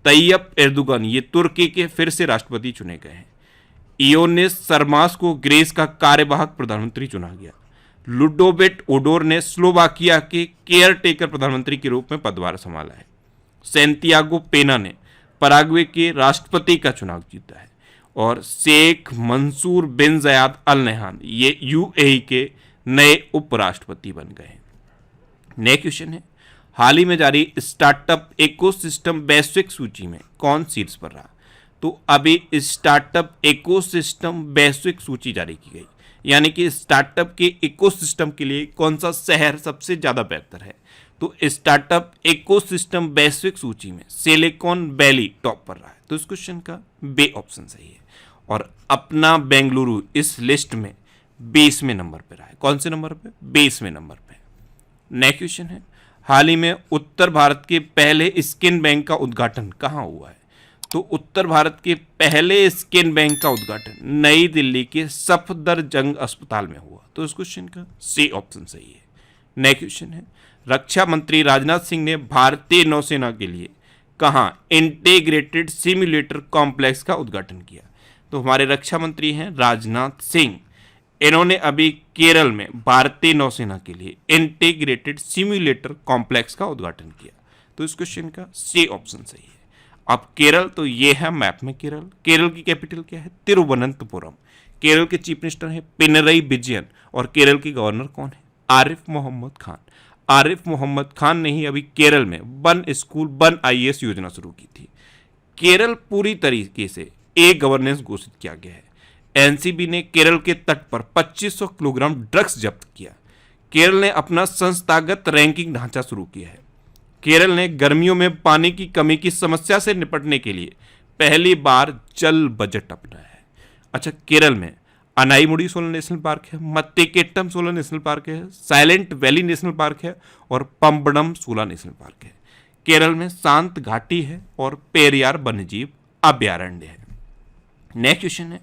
[SPEAKER 1] तैयब एर्दोगन ये तुर्की के फिर से राष्ट्रपति चुने गए हैं। इयोनिस सरमास को ग्रीस का कार्यवाहक प्रधानमंत्री चुना गया। लुडोविट ओडोर ने स्लोवाकिया के केयर टेकर प्रधानमंत्री के रूप में पदभार संभाला है। सैंटियागो पेना ने पराग्वे के राष्ट्रपति का चुनाव जीता है। और शेख मंसूर बिन जयाद अल नहान ये यूएई के नए उपराष्ट्रपति बन गए हैं। नेक्स्ट क्वेश्चन है, हाल ही में जारी स्टार्टअप इकोसिस्टम वैश्विक सूची में कौन शीर्ष पर रहा? तो अभी स्टार्टअप इकोसिस्टम वैश्विक सूची जारी की गई, यानी कि स्टार्टअप के इकोसिस्टम के लिए कौन सा शहर सबसे ज़्यादा बेहतर है? तो स्टार्टअप इकोसिस्टम वैश्विक सूची में सिलिकॉन वैली टॉप पर रहा है। तो इस क्वेश्चन का बी ऑप्शन सही है। और अपना बेंगलुरु इस लिस्ट में 20वें नंबर पर रहा है। कौन से नंबर पे? 20वें नंबर पे। नेक्स्ट क्वेश्चन है, हाल ही में उत्तर भारत के पहले स्किन बैंक का उद्घाटन कहाँ हुआ है? तो उत्तर भारत के पहले स्किन बैंक का उद्घाटन नई दिल्ली के सफदरजंग अस्पताल में हुआ। तो इस क्वेश्चन का सी ऑप्शन सही है। नेक्स्ट क्वेश्चन है, रक्षा मंत्री राजनाथ सिंह ने भारतीय नौसेना के लिए कहाँ इंटीग्रेटेड सिम्युलेटर कॉम्प्लेक्स का उद्घाटन किया? तो हमारे रक्षा मंत्री हैं राजनाथ सिंह। इन्होंने अभी केरल में भारतीय नौसेना के लिए इंटीग्रेटेड सिम्युलेटर कॉम्प्लेक्स का उद्घाटन किया। तो इस क्वेश्चन का सी ऑप्शन सही है। अब केरल तो ये है मैप में केरल। केरल की कैपिटल क्या है? तिरुवनंतपुरम। केरल के चीफ मिनिस्टर हैं पिनरई विजयन। और केरल के गवर्नर कौन है? आरिफ मोहम्मद खान। आरिफ मोहम्मद खान ने ही अभी केरल में वन स्कूल वन आईएएस योजना शुरू की थी। केरल पूरी तरीके से ई गवर्नेंस घोषित किया गया है। एनसीबी ने केरल के तट पर 2500 किलोग्राम ड्रग्स जब्त किया। केरल ने अपना संस्थागत रैंकिंग ढांचा शुरू किया है। केरल ने गर्मियों में पानी की कमी की समस्या से निपटने के लिए पहली बार जल बजट अपनाया है। अच्छा, केरल में अनाईमुड़ी सोलर नेशनल पार्क है, मत्तेकेट्टम सोलर नेशनल पार्क है, साइलेंट वैली नेशनल पार्क है और पंबडम सोलर नेशनल पार्क है। केरल में शांत घाटी है और पेरियार वन्यजीव अभ्यारण्य है। नेक्स्ट क्वेश्चन है,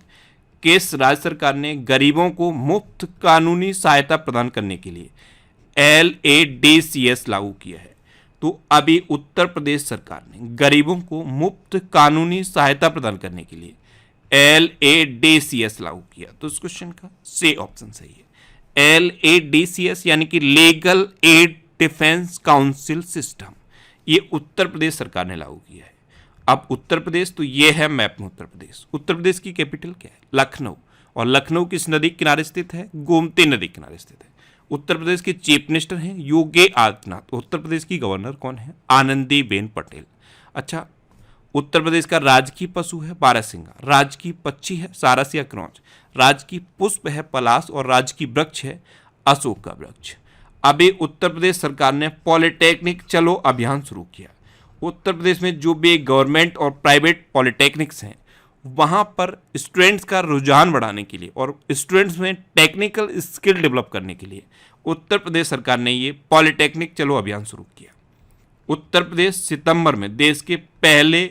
[SPEAKER 1] किस राज्य सरकार ने गरीबों को मुफ्त कानूनी सहायता प्रदान करने के लिए LADCS लागू किया है? तो अभी उत्तर प्रदेश सरकार ने गरीबों को मुफ्त कानूनी सहायता प्रदान करने के लिए LADCS लागू किया। तो इस क्वेश्चन का सी ऑप्शन सही है। LADCS यानी कि legal aid defence council system, ये उत्तर प्रदेश सरकार ने लागू किया है। अब उत्तर प्रदेश, तो ये है मैप में उत्तर प्रदेश। उत्तर प्रदेश की कैपिटल क्या है? लखनऊ। और लखनऊ किस नदी के किनारे स्थित है? गोमती नदी के किनारे स्थित है। उत्तर प्रदेश के चीफ मिनिस्टर हैं योगी आदित्यनाथ। उत्तर प्रदेश की गवर्नर कौन है? आनंदीबेन पटेल। अच्छा, उत्तर प्रदेश का राजकीय पशु है बारहसिंगा, राजकीय पक्षी है सारसिया क्रॉच, राजकीय पुष्प है पलाश और राजकीय वृक्ष है अशोक का वृक्ष। अभी उत्तर प्रदेश सरकार ने पॉलिटेक्निक चलो अभियान शुरू किया। उत्तर प्रदेश में जो भी गवर्नमेंट और प्राइवेट पॉलिटेक्निक्स हैं वहाँ पर स्टूडेंट्स का रुझान बढ़ाने के लिए और स्टूडेंट्स में टेक्निकल स्किल डेवलप करने के लिए उत्तर प्रदेश सरकार ने ये पॉलिटेक्निक चलो अभियान शुरू किया। उत्तर प्रदेश सितंबर में देश के पहले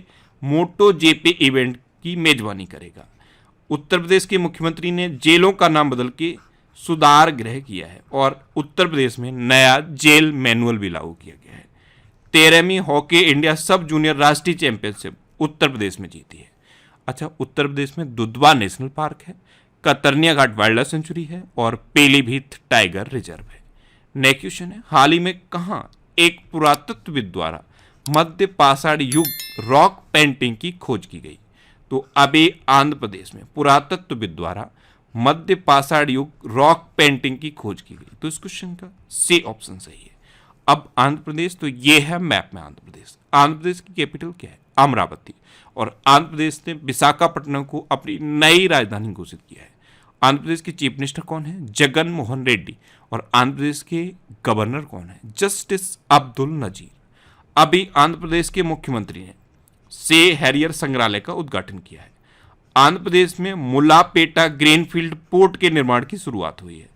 [SPEAKER 1] मोटो जेपी इवेंट की मेजबानी करेगा। उत्तर प्रदेश के मुख्यमंत्री ने जेलों का नाम बदल के सुधार गृह किया है और उत्तर प्रदेश में नया जेल मैनुअल भी लागू किया गया है। 13वीं हॉकी इंडिया सब जूनियर राष्ट्रीय चैंपियनशिप उत्तर प्रदेश में जीती है। अच्छा, उत्तर प्रदेश में दुधवा नेशनल पार्क है, कतरनिया घाट वाइल्ड लाइफ सेंचुरी है और पीलीभीत टाइगर रिजर्व है। नेक्स्ट क्वेश्चन है, हाल ही में कहाँ एक पुरातत्वविद द्वारा मध्य पाषाण युग रॉक पेंटिंग की खोज की गई? तो अभी आंध्र प्रदेश में पुरातत्वविद द्वारा मध्य पाषाण युग रॉक पेंटिंग की खोज की गई। तो इस क्वेश्चन का सी ऑप्शन सही है। अब आंध्र प्रदेश, तो ये है मैप में आंध्र प्रदेश। आंध्र प्रदेश की कैपिटल क्या है? अमरावती। और आंध्र प्रदेश ने विशाखापट्टनम को अपनी नई राजधानी घोषित किया है। आंध्र प्रदेश के चीफ मिनिस्टर कौन है? जगन मोहन रेड्डी। और आंध्र प्रदेश के गवर्नर कौन है? जस्टिस अब्दुल नजीर। अभी आंध्र प्रदेश के मुख्यमंत्री ने से हैरियर संग्रहालय का उद्घाटन किया है। आंध्र प्रदेश में मुलापेटा ग्रीनफील्ड पोर्ट के निर्माण की शुरुआत हुई है।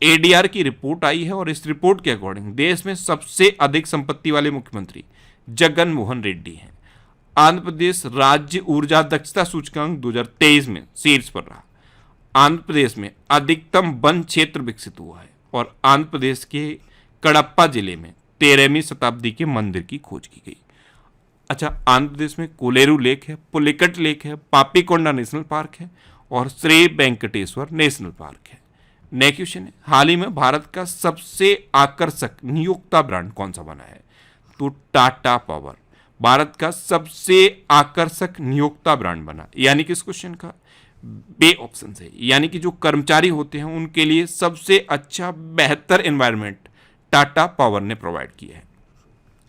[SPEAKER 1] ADR की रिपोर्ट आई है और इस रिपोर्ट के अकॉर्डिंग देश में सबसे अधिक संपत्ति वाले मुख्यमंत्री जगन मोहन रेड्डी हैं। आंध्र प्रदेश राज्य ऊर्जा दक्षता सूचकांक 2023 में शीर्ष पर रहा। आंध्र प्रदेश में अधिकतम वन क्षेत्र विकसित हुआ है और आंध्र प्रदेश के कडप्पा जिले में 13वीं शताब्दी के मंदिर की खोज की गई। अच्छा, आंध्र प्रदेश में कोलेरू लेक है, पुलिकट लेक है, पापीकोंडा नेशनल पार्क है और श्री वेंकटेश्वर नेशनल पार्क है। नेक्स्ट क्वेश्चन है, हाल ही में भारत का सबसे आकर्षक नियोक्ता ब्रांड कौन सा बना है? तो टाटा पावर भारत का सबसे आकर्षक नियोक्ता ब्रांड बना, यानी कि इस क्वेश्चन का बे ऑप्शन है, यानी कि जो कर्मचारी होते हैं उनके लिए सबसे अच्छा बेहतर एनवायरनमेंट टाटा पावर ने प्रोवाइड किया है।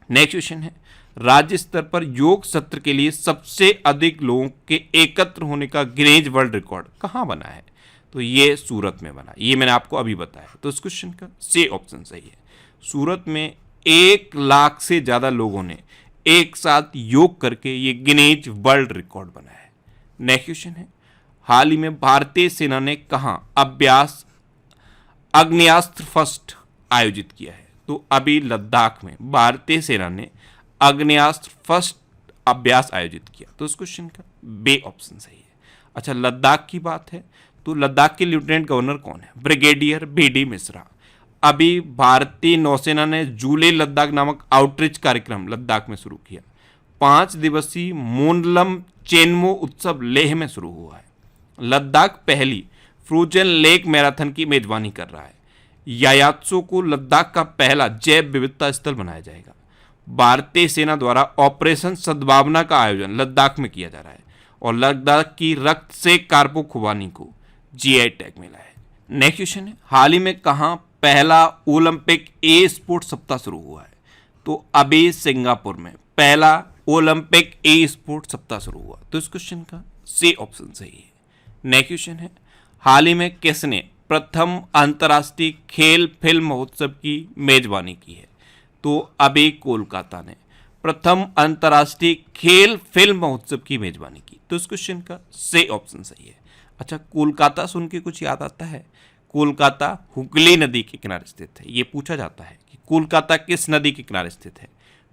[SPEAKER 1] नेक्स्ट क्वेश्चन है, राज्य स्तर पर योग सत्र के लिए सबसे अधिक लोगों के एकत्र होने का गिनीज वर्ल्ड रिकॉर्ड कहाँ बना है? तो ये सूरत में बना, ये मैंने आपको अभी बताया। तो इस क्वेश्चन का सी ऑप्शन सही है। सूरत में 1 लाख से ज्यादा लोगों ने एक साथ योग करके ये गिनीज वर्ल्ड रिकॉर्ड बनाया है। नेक्स्ट क्वेश्चन है, हाल ही में भारतीय सेना ने कहाँ अभ्यास अग्न्यास्त्र फर्स्ट आयोजित किया है? तो अभी लद्दाख में भारतीय सेना ने अग्न्यास्त्र फर्स्ट अभ्यास आयोजित किया। तो इस क्वेश्चन का बे ऑप्शन सही है। अच्छा, लद्दाख की बात है तो लद्दाख के लेफ्टिनेंट गवर्नर कौन है? Brigadier BD Mishra. अभी भारतीय नौसेना ने जूले लद्दाख नामक आउटरीच कार्यक्रम लद्दाख में शुरू किया। 5 दिवसीय मोनलम चेनमो उत्सव लेह में शुरू हुआ है। लद्दाख पहली फ्रोजन लेक मैराथन की मेजबानी कर रहा है। यायात्सो को लद्दाख का पहला जैव विविधता स्थल बनाया जाएगा। भारतीय सेना द्वारा ऑपरेशन सद्भावना का आयोजन लद्दाख में किया जा रहा है और लद्दाख की रक्त से कार्पो खुबानी को GI टैग मिला है। नेक्स्ट क्वेश्चन है, हाल ही में कहाँ पहला ओलंपिक ए स्पोर्ट सप्ताह शुरू हुआ है? तो अभी सिंगापुर में पहला ओलंपिक ए स्पोर्ट सप्ताह शुरू हुआ। तो इस क्वेश्चन का सी ऑप्शन सही है। नेक्स्ट क्वेश्चन है, हाल ही में किसने प्रथम अंतर्राष्ट्रीय खेल फिल्म महोत्सव की मेजबानी की है? तो अभी कोलकाता ने प्रथम अंतर्राष्ट्रीय खेल फिल्म महोत्सव की मेजबानी की। तो इस क्वेश्चन का से ऑप्शन सही है। अच्छा, कोलकाता सुन के कुछ याद आता है? कोलकाता हुगली नदी के किनारे स्थित है। ये पूछा जाता है कि कोलकाता किस नदी के किनारे स्थित है?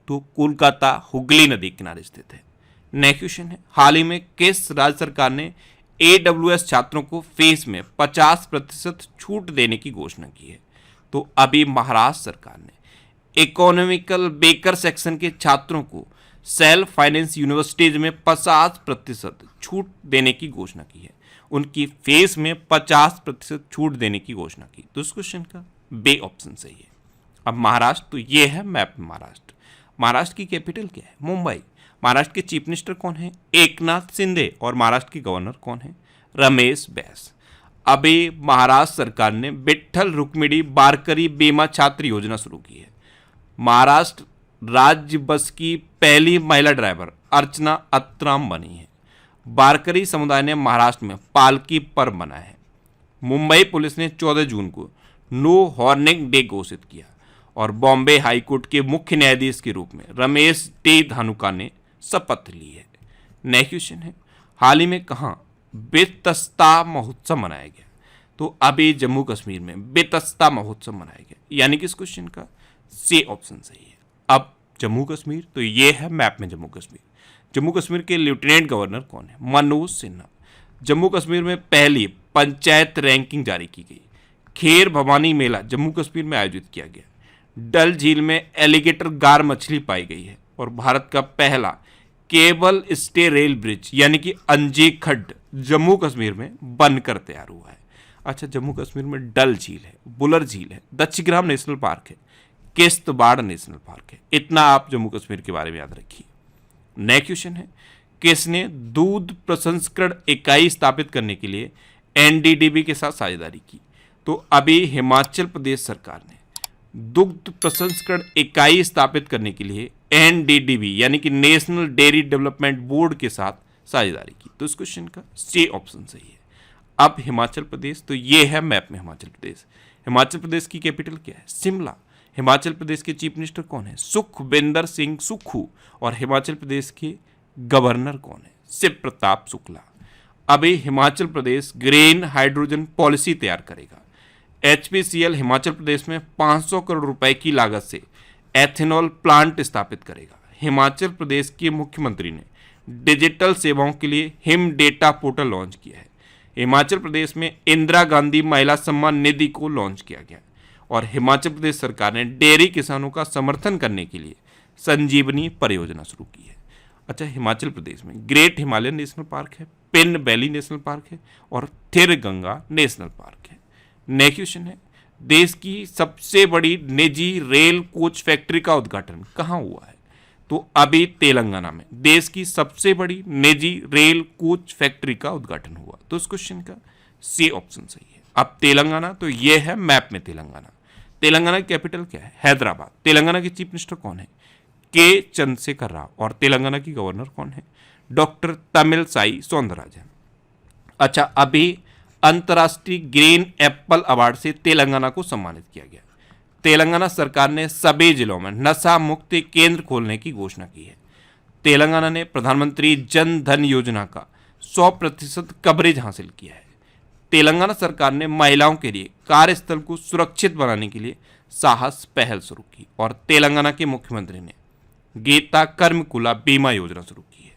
[SPEAKER 1] तो कोलकाता हुगली नदी के किनारे स्थित है। नेक्स्ट क्वेश्चन है, हाल ही में किस राज्य सरकार ने AWS छात्रों को फीस में 50% छूट देने की घोषणा की है? तो अभी महाराष्ट्र सरकार ने इकोनॉमिकल बेकर सेक्शन के छात्रों को सेल्फ फाइनेंस यूनिवर्सिटीज में 50% छूट देने की घोषणा की है। उनकी फीस में 50% छूट देने की घोषणा की। तो इस क्वेश्चन का बे ऑप्शन सही है। अब महाराष्ट्र, तो ये है मैप में महाराष्ट्र। महाराष्ट्र की कैपिटल क्या है? मुंबई। महाराष्ट्र के चीफ मिनिस्टर कौन है? एकनाथ शिंदे। और महाराष्ट्र के गवर्नर कौन है? रमेश बैस। अभी महाराष्ट्र सरकार ने विट्ठल रुक्मिणी वारकरी बीमा छात्र योजना शुरू की है। महाराष्ट्र राज्य बस की पहली महिला ड्राइवर अर्चना अत्राम बनी है। वारकरी समुदाय ने महाराष्ट्र में पालकी पर्व मनाया है। मुंबई पुलिस ने 14 जून को नो हॉर्निंग डे घोषित किया। और बॉम्बे हाईकोर्ट के मुख्य न्यायाधीश के रूप में रमेश टी धानुका ने शपथ ली है। नेक्स्ट क्वेश्चन है, हाल ही में कहाँ बेतस्ता महोत्सव मनाया गया? तो अभी जम्मू कश्मीर में बेतस्ता महोत्सव मनाया गया। यानी कि इस क्वेश्चन का सी ऑप्शन सही है। अब जम्मू कश्मीर, तो ये है मैप में जम्मू कश्मीर। जम्मू कश्मीर के लेफ्टिनेंट गवर्नर कौन है? मनोज सिन्हा। जम्मू कश्मीर में पहली पंचायत रैंकिंग जारी की गई। खेर भवानी मेला जम्मू कश्मीर में आयोजित किया गया। डल झील में एलिगेटर गार मछली पाई गई है। और भारत का पहला केबल स्टे रेल ब्रिज यानी कि अंजी खड्ड जम्मू कश्मीर में बनकर तैयार हुआ है। अच्छा, जम्मू कश्मीर में डल झील है, बुलर झील है, दक्षिग्राम नेशनल पार्क है, किश्तवाड़ नेशनल पार्क है। इतना आप जम्मू कश्मीर के बारे में याद रखिए। नेक्स्ट क्वेश्चन है, किसने दूध प्रसंस्करण इकाई स्थापित करने के लिए NDDB के साथ साझेदारी की? तो अभी हिमाचल प्रदेश सरकार ने दुग्ध प्रसंस्करण इकाई स्थापित करने के लिए NDDB यानी कि नेशनल डेयरी डेवलपमेंट बोर्ड के साथ साझेदारी की। तो इस क्वेश्चन का सी ऑप्शन सही है। अब हिमाचल प्रदेश, तो ये है मैप में हिमाचल प्रदेश। हिमाचल प्रदेश की कैपिटल क्या है? शिमला। हिमाचल प्रदेश के चीफ मिनिस्टर कौन है? सुखविंदर सिंह सुक्खू। और हिमाचल प्रदेश के गवर्नर कौन है? शिव प्रताप शुक्ला। अभी Himachal Pradesh green hydrogen policy तैयार करेगा। HPCL हिमाचल प्रदेश में 500 करोड़ रुपए की लागत से एथेनॉल प्लांट स्थापित करेगा। हिमाचल प्रदेश के मुख्यमंत्री ने डिजिटल सेवाओं के लिए हिम डेटा पोर्टल लॉन्च किया है। हिमाचल प्रदेश में इंदिरा गांधी महिला सम्मान निधि को लॉन्च किया गया। और हिमाचल प्रदेश सरकार ने डेयरी किसानों का समर्थन करने के लिए संजीवनी परियोजना शुरू की है। अच्छा, हिमाचल प्रदेश में ग्रेट हिमालयन नेशनल पार्क है, पिन वैली नेशनल पार्क है और थिर गंगा नेशनल पार्क है। नेक्स्ट क्वेश्चन है, देश की सबसे बड़ी निजी रेल कोच फैक्ट्री का उद्घाटन कहाँ हुआ है? तो अभी तेलंगाना में देश की सबसे बड़ी निजी रेल कोच फैक्ट्री का उद्घाटन हुआ। तो इस क्वेश्चन का सी ऑप्शन सही है। अब तेलंगाना, तो ये है मैप में तेलंगाना। तेलंगाना की कैपिटल क्या है? हैदराबाद। तेलंगाना के चीफ मिनिस्टर कौन है? के चंद्रशेखर राव। और तेलंगाना की गवर्नर कौन है? डॉक्टर तमिलसाई सौंदरराजन। अच्छा, अभी अंतर्राष्ट्रीय ग्रीन एप्पल अवार्ड से तेलंगाना को सम्मानित किया गया। तेलंगाना सरकार ने सभी जिलों में नशा मुक्ति केंद्र खोलने की घोषणा की है। तेलंगाना ने प्रधानमंत्री जन धन योजना का 100% कवरेज हासिल किया है। तेलंगाना सरकार ने महिलाओं के लिए कार्यस्थल को सुरक्षित बनाने के लिए साहस पहल शुरू की। और तेलंगाना के मुख्यमंत्री ने गीता कर्मकुला बीमा योजना शुरू की है।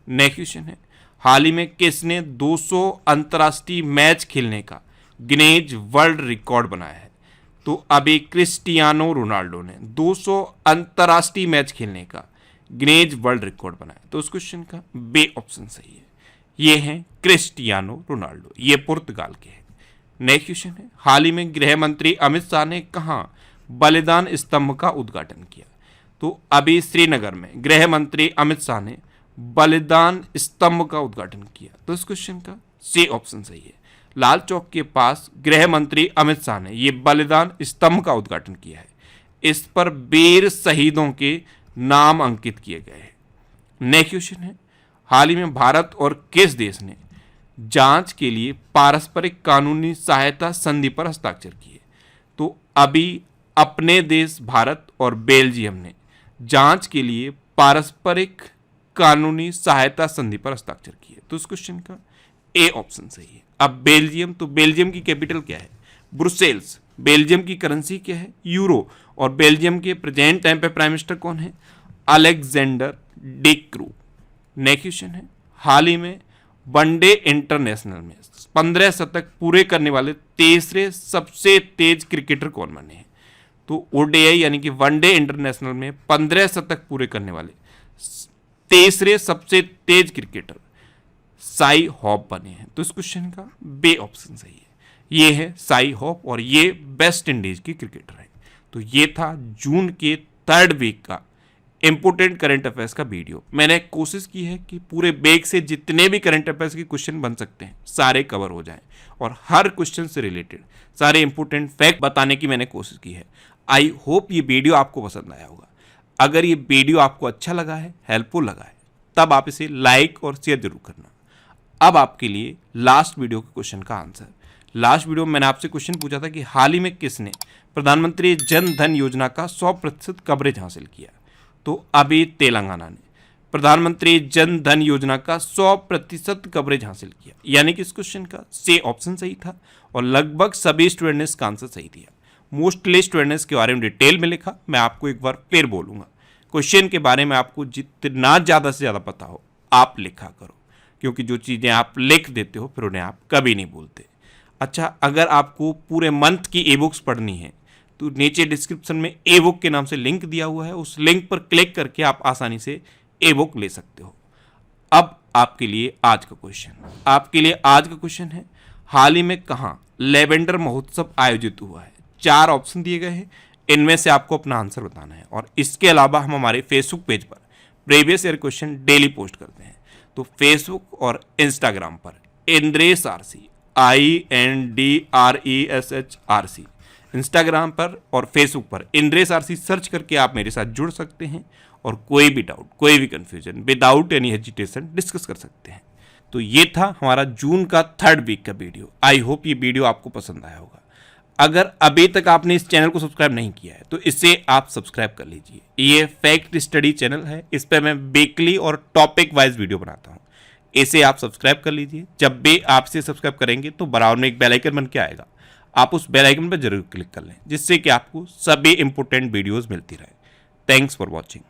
[SPEAKER 1] नेक्स्ट क्वेश्चन है, हाल ही में किसने 200 अंतर्राष्ट्रीय मैच खेलने का गिनीज वर्ल्ड रिकॉर्ड बनाया है? तो अभी क्रिस्टियानो रोनाल्डो ने 200 अंतर्राष्ट्रीय मैच खेलने का गिनीज वर्ल्ड रिकॉर्ड बनाया। तो उस क्वेश्चन का बे ऑप्शन सही है। ये हैं क्रिस्टियानो रोनाल्डो, ये पुर्तगाल के हैं। नेक्स्ट क्वेश्चन है, हाल ही में गृह मंत्री अमित शाह ने कहाँ बलिदान स्तंभ का उद्घाटन किया? तो अभी श्रीनगर में गृह मंत्री अमित शाह ने बलिदान स्तंभ का उद्घाटन किया। तो इस क्वेश्चन का सी ऑप्शन सही है। लाल चौक के पास गृह मंत्री अमित शाह ने ये बलिदान स्तंभ का उद्घाटन किया है। इस पर वीर शहीदों के नाम अंकित किए गए हैं। नेक्स्ट क्वेश्चन है, हाल ही में भारत और किस देश ने जांच के लिए पारस्परिक कानूनी सहायता संधि पर हस्ताक्षर किए। तो अभी अपने देश भारत और बेल्जियम ने जांच के लिए पारस्परिक कानूनी सहायता संधि पर हस्ताक्षर किए। तो इस क्वेश्चन का ए ऑप्शन सही है। अब बेल्जियम, तो बेल्जियम की कैपिटल क्या है? ब्रुसेल्स। बेल्जियम की करेंसी क्या है? यूरो। और बेल्जियम के प्रेजेंट टाइम पे प्राइम मिनिस्टर कौन है? Alexander day crew. Next question है, हाल ही में वनडे इंटरनेशनल में 15 शतक पूरे करने वाले तीसरे सबसे तेज क्रिकेटर कौन बने हैं? तो ओडीआई यानी कि वनडे इंटरनेशनल में 15 शतक पूरे करने वाले तीसरे सबसे तेज क्रिकेटर साई हॉप बने हैं। तो इस क्वेश्चन का बे ऑप्शन सही है। ये है साई हॉप और ये वेस्ट इंडीज की क्रिकेटर है। तो ये था जून के 3rd वीक का इंपोर्टेंट करंट अफेयर्स का वीडियो। मैंने कोशिश की है कि पूरे वीक से जितने भी करंट अफेयर्स के क्वेश्चन बन सकते हैं सारे कवर हो जाएं और हर क्वेश्चन से रिलेटेड सारे इंपोर्टेंट फैक्ट बताने की मैंने कोशिश की है। आई होप ये वीडियो आपको पसंद आया होगा। अगर ये वीडियो आपको अच्छा लगा है, हेल्पफुल लगा है, तब आप इसे लाइक और शेयर जरूर करना। अब आपके लिए लास्ट वीडियो के क्वेश्चन का आंसर। लास्ट वीडियो में मैंने आपसे क्वेश्चन पूछा था कि हाल ही में किसने प्रधानमंत्री जन धन योजना का 100% कवरेज हासिल किया? तो अभी तेलंगाना ने प्रधानमंत्री जन धन योजना का 100% कवरेज हासिल किया। यानी कि इस क्वेश्चन का सी ऑप्शन सही था और लगभग सभी स्टूडेंट ने इसका आंसर सही दिया। मोस्टली स्टूडेंट ने इसके बारे में डिटेल में लिखा। मैं आपको एक बार फिर बोलूंगा, क्वेश्चन के बारे में आपको जितना ज़्यादा से ज़्यादा पता हो आप लिखा करो, क्योंकि जो चीज़ें आप लिख देते हो फिर उन्हें आप कभी नहीं भूलते। अच्छा, अगर आपको पूरे मंथ की ई बुक्स पढ़नी है तो नीचे डिस्क्रिप्शन में ई बुक के नाम से लिंक दिया हुआ है, उस लिंक पर क्लिक करके आप आसानी से ई बुक ले सकते हो। अब आपके लिए आज का क्वेश्चन है, हाल ही में कहाँ लेवेंडर महोत्सव आयोजित हुआ है? 4 ऑप्शन दिए गए हैं, इनमें से आपको अपना आंसर बताना है। और इसके अलावा हम हमारे फेसबुक पेज पर previous year question daily post करते हैं। तो फेसबुक और इंस्टाग्राम पर इंद्रेश आरसी INDRESHRC इंस्टाग्राम पर और फेसबुक पर इंद्रेश आरसी सर्च करके आप मेरे साथ जुड़ सकते हैं और कोई भी डाउट, कोई भी confusion without any hesitation discuss कर सकते हैं। तो ये था हमारा जून का 3rd वीक का वीडियो। आई होप ये वीडियो आपको पसंद आया होगा। अगर अभी तक आपने इस चैनल को सब्सक्राइब नहीं किया है तो इसे आप सब्सक्राइब कर लीजिए। ये फैक्ट स्टडी चैनल है, इस पर मैं वीकली और टॉपिक वाइज वीडियो बनाता हूँ। इसे आप सब्सक्राइब कर लीजिए। जब भी आप इसे सब्सक्राइब करेंगे तो बराबर में एक बेल आइकन बन के आएगा, आप उस बेल आइकन पर जरूर क्लिक कर लें, जिससे कि आपको सभी इंपोर्टेंट वीडियोस मिलती रहे। Thanks for watching.